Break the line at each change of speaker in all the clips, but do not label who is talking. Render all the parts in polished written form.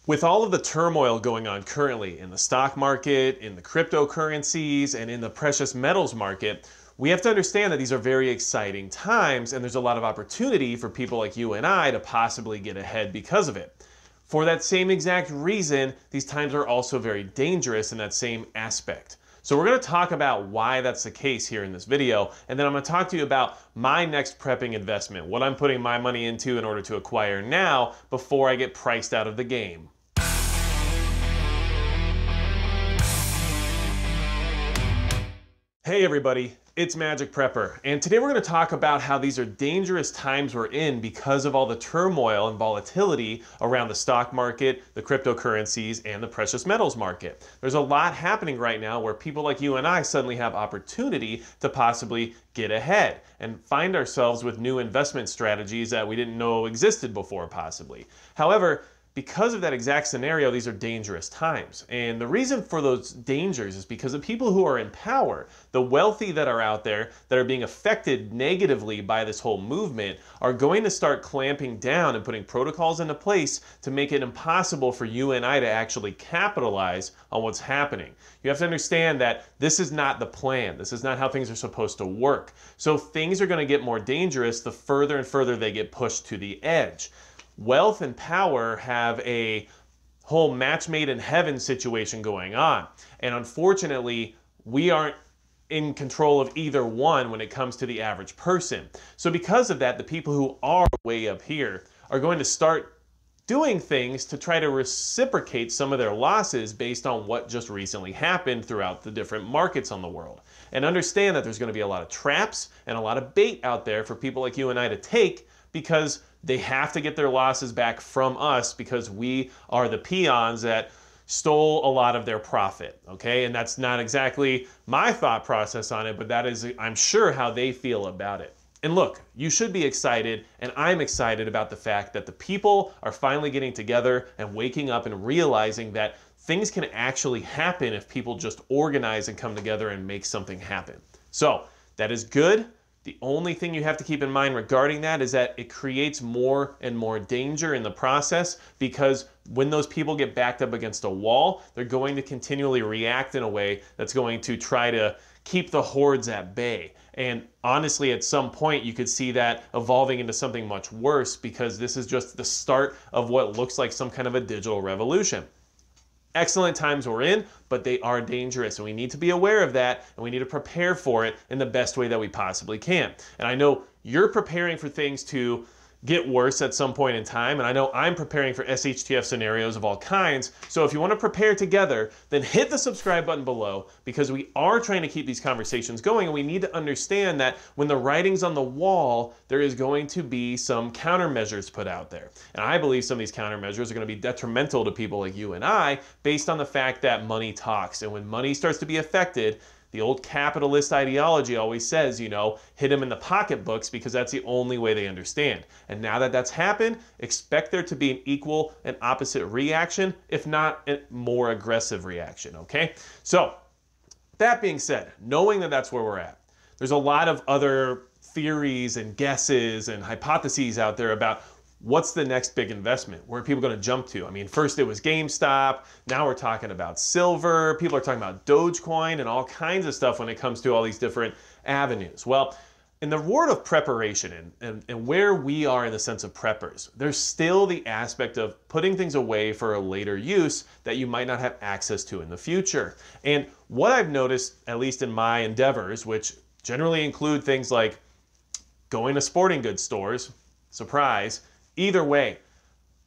With all of the turmoil going on currently in the stock market, in the cryptocurrencies, and in the precious metals market, we have to understand that these are very exciting times and there's a lot of opportunity for people like you and I to possibly get ahead because of it. For that same exact reason, these times are also very dangerous in that same aspect. So we're going to talk about why that's the case here in this video, and then I'm going to talk to you about my next prepping investment, what I'm putting my money into in order to acquire now before I get priced out of the game. Hey everybody, it's Magic Prepper, and today we're going to talk about how these are dangerous times we're in because of all the turmoil and volatility around the stock market, the cryptocurrencies, and the precious metals market. There's a lot happening right now where people like you and I suddenly have opportunity to possibly get ahead and find ourselves with new investment strategies that we didn't know existed before possibly. However, because of that exact scenario, these are dangerous times. And the reason for those dangers is because the people who are in power, the wealthy that are out there that are being affected negatively by this whole movement, are going to start clamping down and putting protocols into place to make it impossible for you and I to actually capitalize on what's happening. You have to understand that this is not the plan. This is not how things are supposed to work. So things are going to get more dangerous the further and further they get pushed to the edge. Wealth and power have a whole match made in heaven situation going on. And unfortunately, we aren't in control of either one when it comes to the average person. So because of that, the people who are way up here are going to start doing things to try to reciprocate some of their losses based on what just recently happened throughout the different markets on the world. And understand that there's going to be a lot of traps and a lot of bait out there for people like you and I to take, because they have to get their losses back from us because we are the peons that stole a lot of their profit, okay? And that's not exactly my thought process on it, but that is, I'm sure, how they feel about it. And look, you should be excited, and I'm excited about the fact that the people are finally getting together and waking up and realizing that things can actually happen if people just organize and come together and make something happen. So that is good. The only thing you have to keep in mind regarding that is that it creates more and more danger in the process, because when those people get backed up against a wall, they're going to continually react in a way that's going to try to keep the hordes at bay. And honestly, at some point, you could see that evolving into something much worse, because this is just the start of what looks like some kind of a digital revolution. Excellent times we're in, but they are dangerous, and we need to be aware of that, and we need to prepare for it in the best way that we possibly can. And I know you're preparing for things to get worse at some point in time, and I know I'm preparing for SHTF scenarios of all kinds. So if you want to prepare together, then hit the subscribe button below, because we are trying to keep these conversations going, and we need to understand that when the writing's on the wall, there is going to be some countermeasures put out there. And I believe some of these countermeasures are going to be detrimental to people like you and I, based on the fact that money talks. And when money starts to be affected, the old capitalist ideology always says, you know, hit them in the pocketbooks, because that's the only way they understand. And now that that's happened, expect there to be an equal and opposite reaction, if not a more aggressive reaction, okay? So, that being said, knowing that that's where we're at, there's a lot of other theories and guesses and hypotheses out there about what's the next big investment? Where are people going to jump to? I mean, first it was GameStop. Now we're talking about silver. People are talking about Dogecoin and all kinds of stuff when it comes to all these different avenues. Well, in the world of preparation and where we are in the sense of preppers, there's still the aspect of putting things away for a later use that you might not have access to in the future. And what I've noticed, at least in my endeavors, which generally include things like going to sporting goods stores, surprise, either way,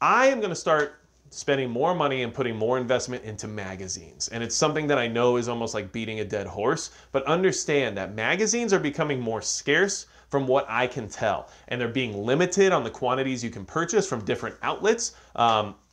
I am going to start spending more money and putting more investment into magazines. And it's something that I know is almost like beating a dead horse, but understand that magazines are becoming more scarce from what I can tell. And they're being limited on the quantities you can purchase from different outlets.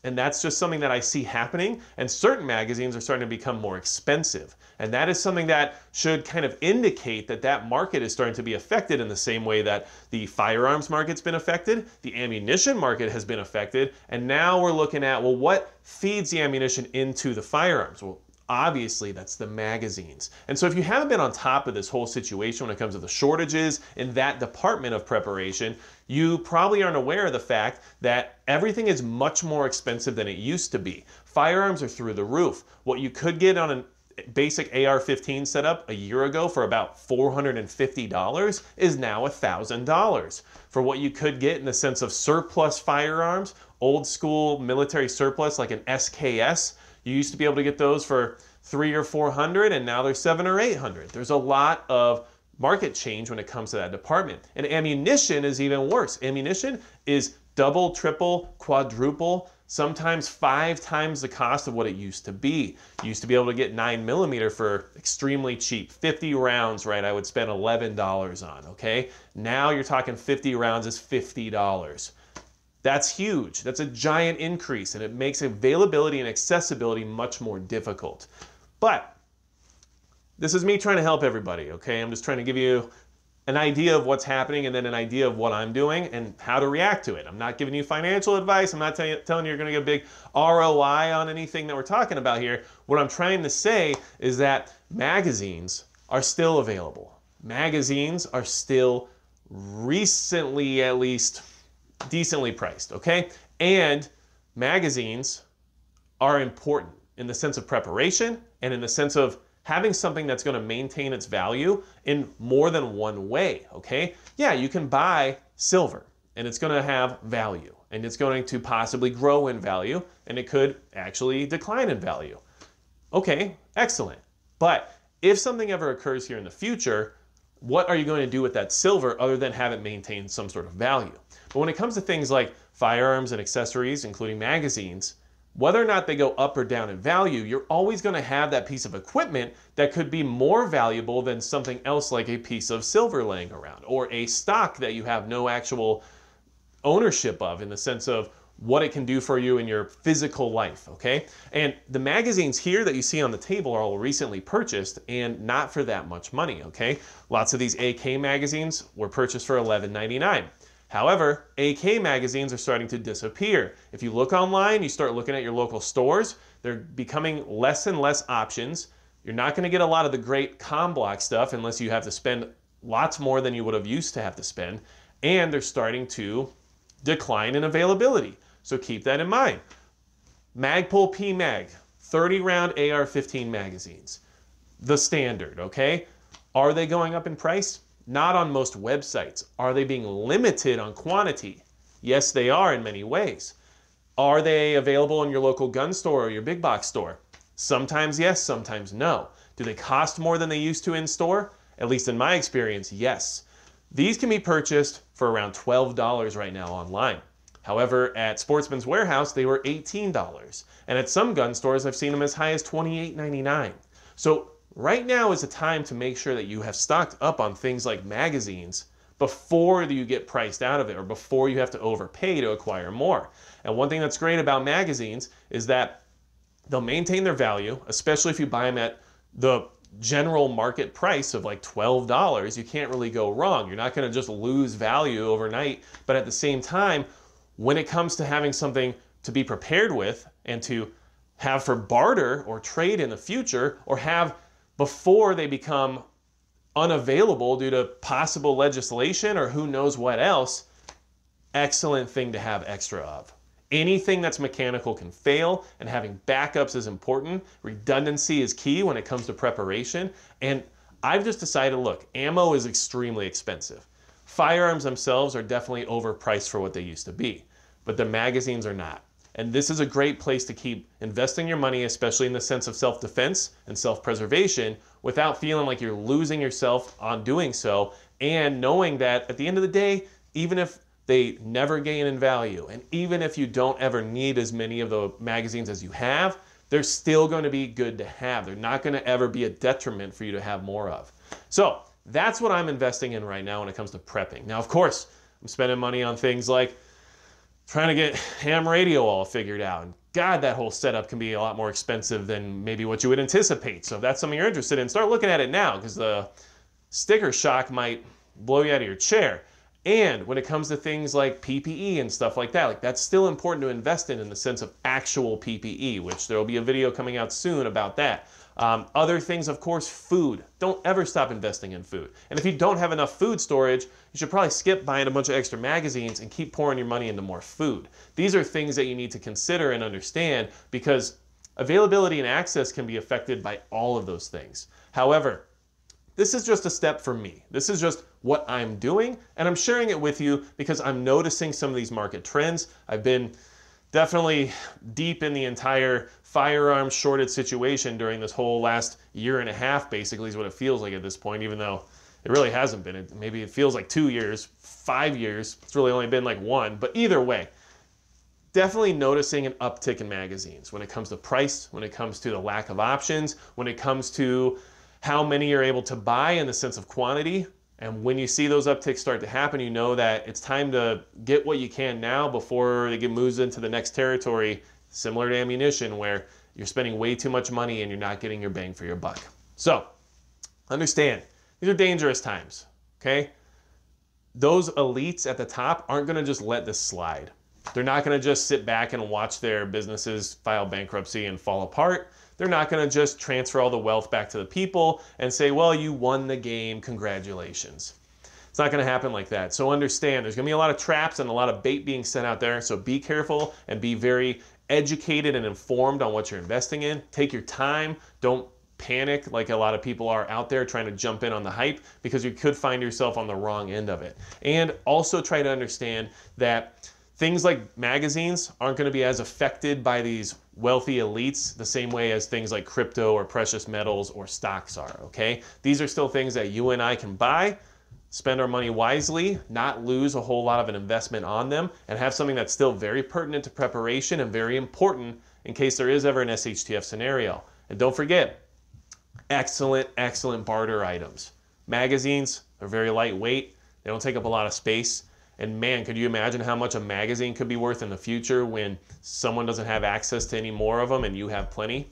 And that's just something that I see happening. And certain magazines are starting to become more expensive. And that is something that should kind of indicate that that market is starting to be affected in the same way that the firearms market's been affected, the ammunition market has been affected, and now we're looking at, well, what feeds the ammunition into the firearms? Well, Obviously, that's the magazines. And so if you haven't been on top of this whole situation when it comes to the shortages in that department of preparation, you probably aren't aware of the fact that everything is much more expensive than it used to be. Firearms are through the roof. What you could get on a basic AR-15 setup a year ago for about $450 is now $1,000. For what you could get in the sense of surplus firearms, old school military surplus like an SKS, you used to be able to get those for $300 or $400, and now they're $700 or $800. There's a lot of market change when it comes to that department. And ammunition is even worse. Ammunition is double, triple, quadruple, sometimes 5 times the cost of what it used to be. You used to be able to get 9mm for extremely cheap. 50 rounds, right, I would spend $11 on, okay? Now you're talking 50 rounds is $50. That's huge. That's a giant increase, and it makes availability and accessibility much more difficult. But this is me trying to help everybody, okay? I'm just trying to give you an idea of what's happening and then an idea of what I'm doing and how to react to it. I'm not giving you financial advice. I'm not telling you you're going to get a big ROI on anything that we're talking about here. What I'm trying to say is that magazines are still available. Magazines are still recently, at least, decently priced, okay? And magazines are important in the sense of preparation and in the sense of having something that's going to maintain its value in more than one way, okay? Yeah, you can buy silver and it's going to have value and it's going to possibly grow in value and it could actually decline in value. Okay, excellent. But if something ever occurs here in the future, what are you going to do with that silver other than have it maintain some sort of value? But when it comes to things like firearms and accessories, including magazines, whether or not they go up or down in value, you're always going to have that piece of equipment that could be more valuable than something else like a piece of silver laying around or a stock that you have no actual ownership of in the sense of what it can do for you in your physical life, okay? And the magazines here that you see on the table are all recently purchased and not for that much money, okay? Lots of these AK magazines were purchased for $11.99. However, AK magazines are starting to disappear. If you look online, you start looking at your local stores, they're becoming less and less options. You're not going to get a lot of the great ComBlock stuff unless you have to spend lots more than you would have used to have to spend. And they're starting to decline in availability. So keep that in mind. Magpul PMag, 30-round AR-15 magazines. The standard, okay? Are they going up in price? Not on most websites. Are they being limited on quantity? Yes, they are in many ways. Are they available in your local gun store or your big box store? Sometimes yes, sometimes no. Do they cost more than they used to in store? At least in my experience, yes. These can be purchased for around $12 right now online. However, at Sportsman's Warehouse, they were $18. And at some gun stores, I've seen them as high as $28.99. So right now is the time to make sure that you have stocked up on things like magazines before you get priced out of it or before you have to overpay to acquire more. And one thing that's great about magazines is that they'll maintain their value, especially if you buy them at the general market price of like $12. You can't really go wrong. You're not going to just lose value overnight. But at the same time, when it comes to having something to be prepared with and to have for barter or trade in the future or have before they become unavailable due to possible legislation or who knows what else, excellent thing to have extra of. Anything that's mechanical can fail, and having backups is important. Redundancy is key when it comes to preparation. And I've just decided, look, ammo is extremely expensive. Firearms themselves are definitely overpriced for what they used to be, but the magazines are not. And this is a great place to keep investing your money, especially in the sense of self-defense and self-preservation, without feeling like you're losing yourself on doing so, and knowing that at the end of the day, even if they never gain in value, and even if you don't ever need as many of the magazines as you have, they're still going to be good to have. They're not going to ever be a detriment for you to have more of. So that's what I'm investing in right now when it comes to prepping. Now, of course, I'm spending money on things like trying to get ham radio all figured out. And God, that whole setup can be a lot more expensive than maybe what you would anticipate. So if that's something you're interested in, start looking at it now, because the sticker shock might blow you out of your chair. And when it comes to things like PPE and stuff like that, like that's still important to invest in the sense of actual PPE, which there will be a video coming out soon about that. Other things, of course, food. Don't ever stop investing in food. And if you don't have enough food storage, you should probably skip buying a bunch of extra magazines and keep pouring your money into more food. These are things that you need to consider and understand because availability and access can be affected by all of those things. However, this is just a step for me. This is just what I'm doing, and I'm sharing it with you because I'm noticing some of these market trends. I've been definitely deep in the entire firearm shortage situation during this whole last year and a half, basically, is what it feels like at this point, even though it really hasn't been. Maybe it feels like 2 years, 5 years. It's really only been like 1, but either way, definitely noticing an uptick in magazines when it comes to price, when it comes to the lack of options, when it comes to how many you're able to buy in the sense of quantity. And when you see those upticks start to happen, you know that it's time to get what you can now before they get moved into the next territory, similar to ammunition, where you're spending way too much money and you're not getting your bang for your buck. So understand, these are dangerous times, okay? Those elites at the top aren't gonna just let this slide. They're not gonna just sit back and watch their businesses file bankruptcy and fall apart. They're not going to just transfer all the wealth back to the people and say, well, you won the game, congratulations. It's not going to happen like that. So understand, there's going to be a lot of traps and a lot of bait being sent out there. So be careful and be very educated and informed on what you're investing in. Take your time. Don't panic like a lot of people are out there trying to jump in on the hype, because you could find yourself on the wrong end of it. And also try to understand that things like magazines aren't going to be as affected by these wealthy elites the same way as things like crypto or precious metals or stocks are, okay? These are still things that you and I can buy, spend our money wisely, not lose a whole lot of an investment on them, and have something that's still very pertinent to preparation and very important in case there is ever an SHTF scenario. And don't forget, excellent, excellent barter items. Magazines are very lightweight. They don't take up a lot of space. And man, could you imagine how much a magazine could be worth in the future when someone doesn't have access to any more of them and you have plenty?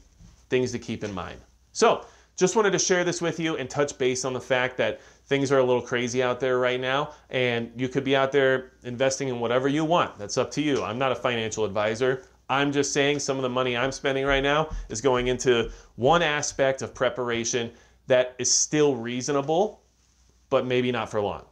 Things to keep in mind. So, just wanted to share this with you and touch base on the fact that things are a little crazy out there right now, and you could be out there investing in whatever you want. That's up to you. I'm not a financial advisor. I'm just saying some of the money I'm spending right now is going into one aspect of preparation that is still reasonable, but maybe not for long.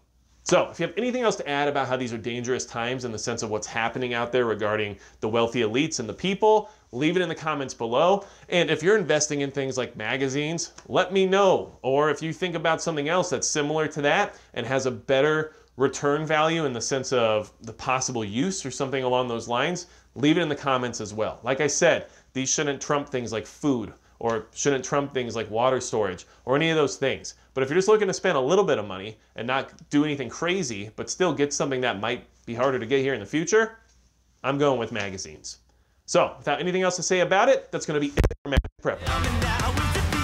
So if you have anything else to add about how these are dangerous times in the sense of what's happening out there regarding the wealthy elites and the people, leave it in the comments below. And if you're investing in things like magazines, let me know. Or if you think about something else that's similar to that and has a better return value in the sense of the possible use or something along those lines, leave it in the comments as well. Like I said, these shouldn't trump things like food, or shouldn't trump things like water storage or any of those things. But if you're just looking to spend a little bit of money and not do anything crazy, but still get something that might be harder to get here in the future, I'm going with magazines. So without anything else to say about it, that's going to be it for Magic Prepper.